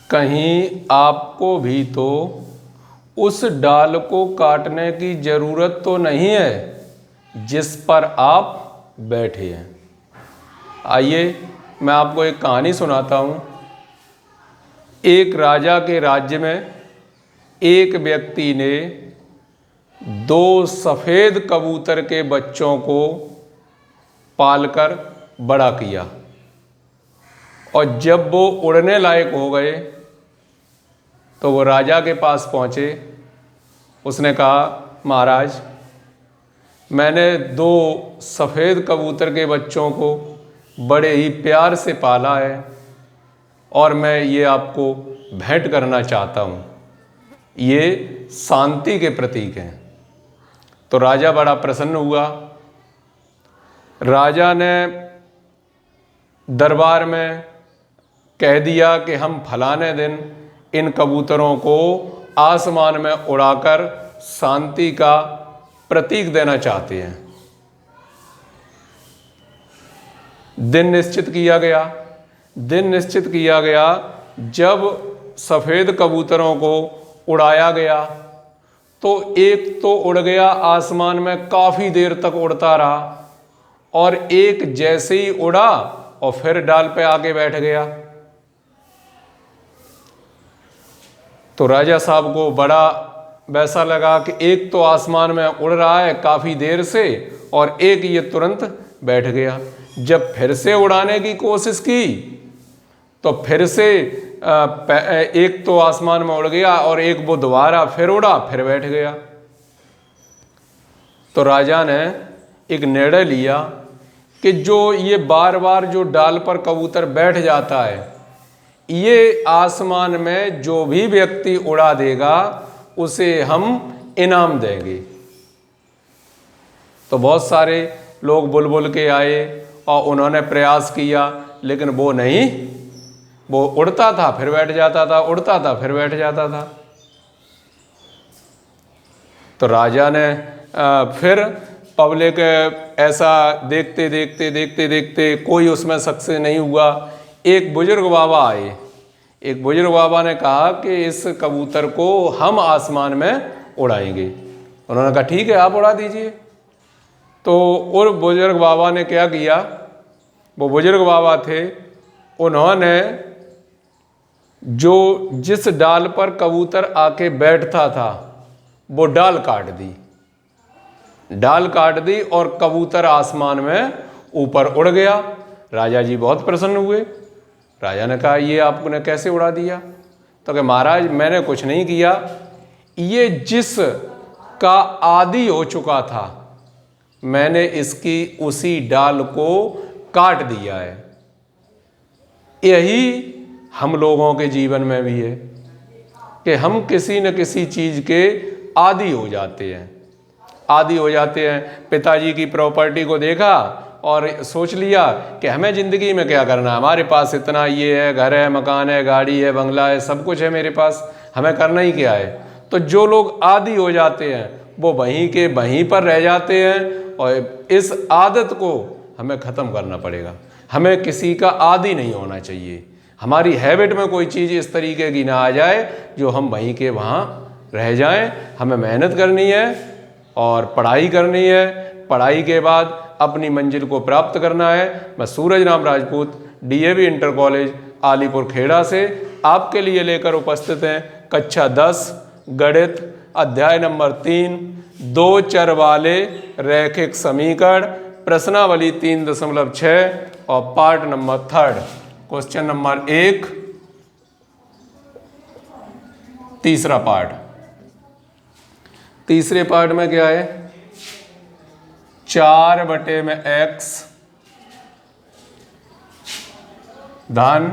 कहीं आपको भी तो उस डाल को काटने की ज़रूरत तो नहीं है जिस पर आप बैठे हैं। आइए मैं आपको एक कहानी सुनाता हूँ। एक राजा के राज्य में एक व्यक्ति ने 2 सफ़ेद कबूतर के बच्चों को पालकर बड़ा किया और जब वो उड़ने लायक हो गए तो वो राजा के पास पहुँचे। उसने कहा, महाराज, मैंने 2 सफ़ेद कबूतर के बच्चों को बड़े ही प्यार से पाला है और मैं ये आपको भेंट करना चाहता हूँ। ये शांति के प्रतीक हैं। तो राजा बड़ा प्रसन्न हुआ। राजा ने दरबार में कह दिया कि हम फलाने दिन इन कबूतरों को आसमान में उड़ाकर शांति का प्रतीक देना चाहते हैं। दिन निश्चित किया गया। जब सफ़ेद कबूतरों को उड़ाया गया तो एक तो उड़ गया, आसमान में काफ़ी देर तक उड़ता रहा और एक जैसे ही उड़ा और फिर डाल पे आके बैठ गया। तो राजा साहब को बड़ा वैसा लगा कि एक तो आसमान में उड़ रहा है काफ़ी देर से और एक ये तुरंत बैठ गया। जब फिर से उड़ाने की कोशिश की तो फिर से एक तो आसमान में उड़ गया और एक वो दोबारा फिर उड़ा, फिर बैठ गया। तो राजा ने एक निर्णय लिया कि जो ये बार बार जो डाल पर कबूतर बैठ जाता है, ये आसमान में जो भी व्यक्ति उड़ा देगा उसे हम इनाम देंगे। तो बहुत सारे लोग बुलबुल के आए और उन्होंने प्रयास किया, लेकिन वो नहीं, वो उड़ता था फिर बैठ जाता था, उड़ता था फिर बैठ जाता था। तो राजा ने फिर पब्लिक ऐसा देखते कोई उसमें सक्सेस नहीं हुआ। एक बुजुर्ग बाबा आए। एक बुजुर्ग बाबा ने कहा कि इस कबूतर को हम आसमान में उड़ाएंगे। उन्होंने कहा ठीक है, आप उड़ा दीजिए। तो और बुजुर्ग बाबा ने क्या किया, वो बुजुर्ग बाबा थे, उन्होंने जिस डाल पर कबूतर आके बैठता था वो डाल काट दी और कबूतर आसमान में ऊपर उड़ गया। राजा जी बहुत प्रसन्न हुए। राजा ने कहा, ये आपने कैसे उड़ा दिया? तो कहा, महाराज मैंने कुछ नहीं किया, ये जिस का आदी हो चुका था मैंने इसकी उसी डाल को काट दिया है। यही हम लोगों के जीवन में भी है कि हम किसी न किसी चीज़ के आदी हो जाते हैं। पिताजी की प्रॉपर्टी को देखा और सोच लिया कि हमें ज़िंदगी में क्या करना है, हमारे पास इतना ये है, घर है, मकान है, गाड़ी है, बंगला है, सब कुछ है मेरे पास, हमें करना ही क्या है। तो जो लोग आदी हो जाते हैं वो वहीं पर रह जाते हैं और इस आदत को हमें ख़त्म करना पड़ेगा। हमें किसी का आदी नहीं होना चाहिए। हमारी हैबिट में कोई चीज़ इस तरीके की ना आ जाए जो हम वहीं के वहाँ रह जाएं। हमें मेहनत करनी है और पढ़ाई करनी है। पढ़ाई के बाद अपनी मंजिल को प्राप्त करना है। मैं Suraj Ram Rajput DAV inter college Alipur Khera से आपके लिए लेकर उपस्थित हैं कक्षा 10 गणित अध्याय नंबर 3 2 चर वाले रैखिक समीकरण प्रश्नावली 3.6 और पार्ट नंबर 3 क्वेश्चन नंबर 1 तीसरा पार्ट। तीसरे पार्ट में क्या है, 4/x धन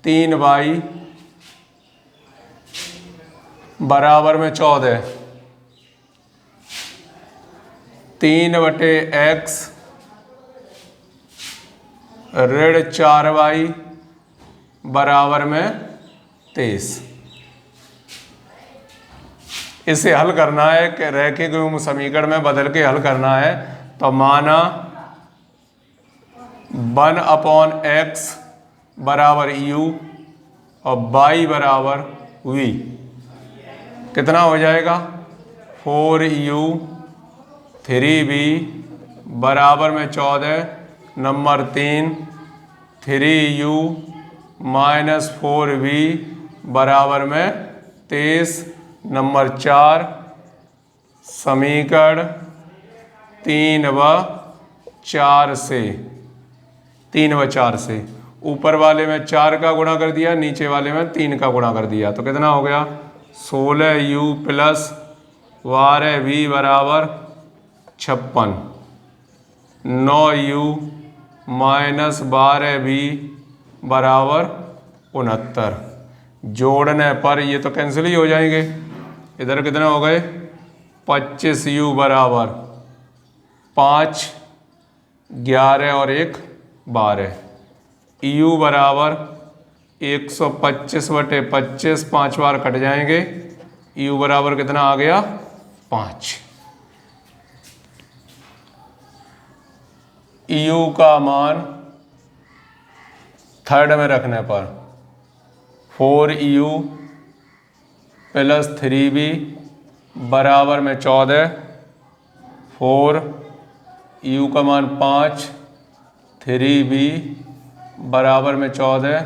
3y बराबर में 14। 3/x ऋण 4y बराबर में 23। इसे हल करना है कि रैखिक युग्म समीकरण में बदल के हल करना है। तो माना 1/x बराबर u और y बराबर v, कितना हो जाएगा 4u 3v बराबर में 14, नंबर 3 3u माइनस 4v बराबर में 23, नंबर 4 समीकरण 3 व 4 से ऊपर वाले में 4 का गुणा कर दिया, नीचे वाले में 3 का गुणा कर दिया, तो कितना हो गया 16u प्लस 12v बराबर 56, 9u माइनस 12v बराबर 69। जोड़ने पर ये तो कैंसिल ही हो जाएंगे। इधर कितने हो गए 25u बराबर 5, 11 और 1 12, u बराबर 125/25, 5 बार कट जाएंगे, u बराबर कितना आ गया 5। u का मान थर्ड में रखने पर 4u प्लस 3v बराबर में 14, 4 u का मान 5, 3v बराबर में 14,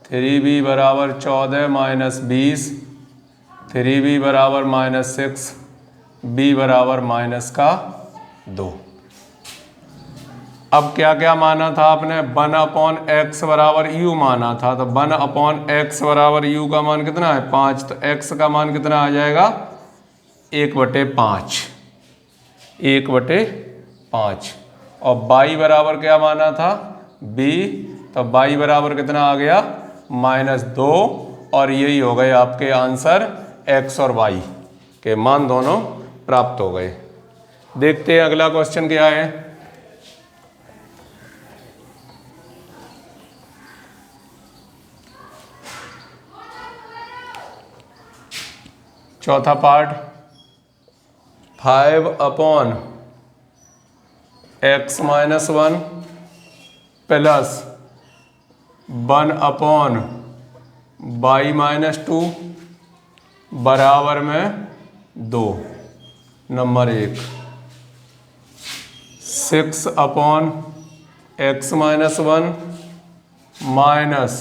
3v बराबर 14 माइनस 20, 3v बराबर -6, b बराबर -2। अब क्या क्या माना था आपने 1/x बराबर u माना था, तो 1/x बराबर u का मान कितना है 5, तो x का मान कितना आ जाएगा 1/5, 1/5। और y बराबर क्या माना था b, तो y बराबर कितना आ गया -2, और यही हो गए आपके आंसर x और y के मान दोनों प्राप्त हो गए। देखते हैं अगला क्वेश्चन क्या है। चौथा पार्ट 5/x - 1 प्लस 1/y - 2 बराबर में 2, नंबर 1 6/x - 1 माइनस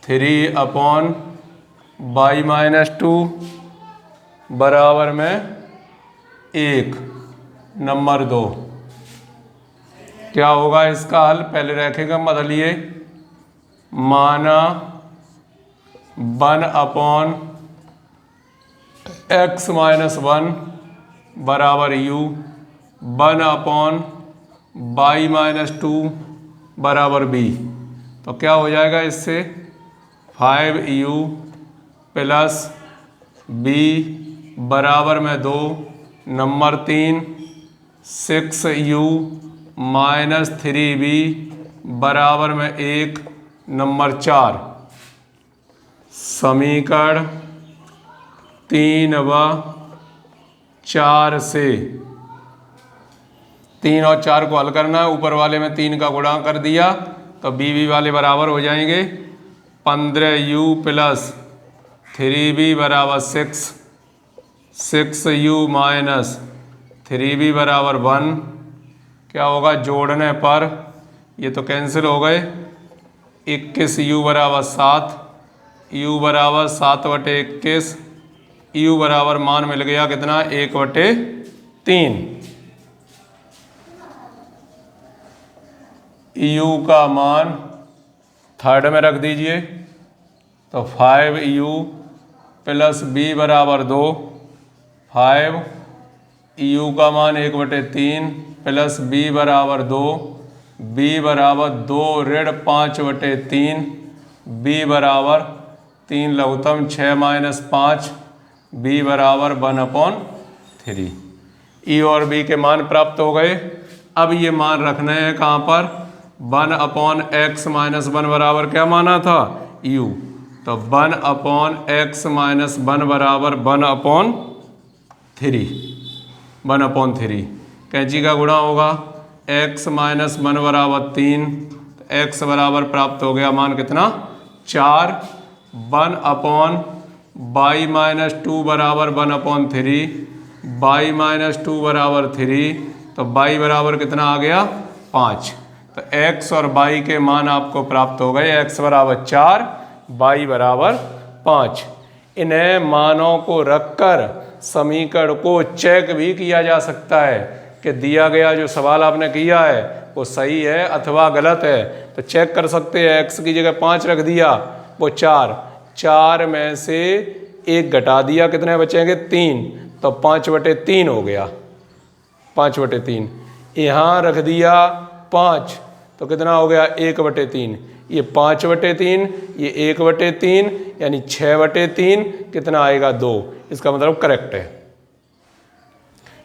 3/y - 2 बराबर में 1, नंबर 2। क्या होगा इसका हल, पहले रखेगा बदलिए, माना 1/x - 1 बराबर u, 1/y - 2 बराबर b, तो क्या हो जाएगा इससे 5u प्लस b बराबर में 2, नंबर 3 6u माइनस 3b बराबर में 1, नंबर 4 समीकरण 3 व 4 से 3 और 4 को हल करना है, ऊपर वाले में 3 का गुणा कर दिया तो b वाले बराबर हो जाएंगे। 15u प्लस 3b बराबर 6, 6u माइनस 3b बराबर 1, क्या होगा जोड़ने पर ये तो कैंसिल हो गए, 21u बराबर 7, u बराबर 7/21, u बराबर मान मिल गया कितना 1/3। u का मान थर्ड में रख दीजिए, तो 5u प्लस b बराबर 2, 5u का मान 1/3 प्लस b बराबर 2, b बराबर 2 ऋण 5/3, b बराबर 3 लघुत्तम 6 माइनस 5, b बराबर 1/3। e और b के मान प्राप्त हो गए। अब ये मान रखना है कहाँ पर, 1/x - 1 बराबर क्या माना था u, तो 1/x - 1 बराबर 1/3 कैंची का गुणा होगा, x - 1 बराबर 3, तो x बराबर प्राप्त हो गया मान कितना 4 1/y-2 बराबर 1/3, y-2 बराबर 3, तो y बराबर कितना आ गया 5। तो x और y के मान आपको प्राप्त हो गए, x बराबर 4, y बराबर 5। इन्हें मानों को रखकर समीकरण को चेक भी किया जा सकता है कि दिया गया जो सवाल आपने किया है वो सही है अथवा गलत है। तो चेक कर सकते हैं, x की जगह 5 रख दिया, वो 4 में से 1 घटा दिया, कितने बचेंगे 3, तो 5/3 हो गया, 5/3। यहाँ रख दिया 5, तो कितना हो गया 1/3, ये 5/3, ये 1/3, यानी 6/3, कितना आएगा 2। इसका मतलब करेक्ट है।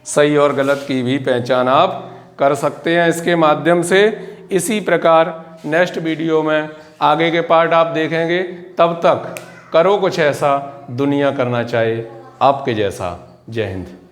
सही और गलत की भी पहचान आप कर सकते हैं इसके माध्यम से। इसी प्रकार नेक्स्ट वीडियो में आगे के पार्ट आप देखेंगे। तब तक करो कुछ ऐसा दुनिया करना चाहे आपके जैसा। जय हिंद।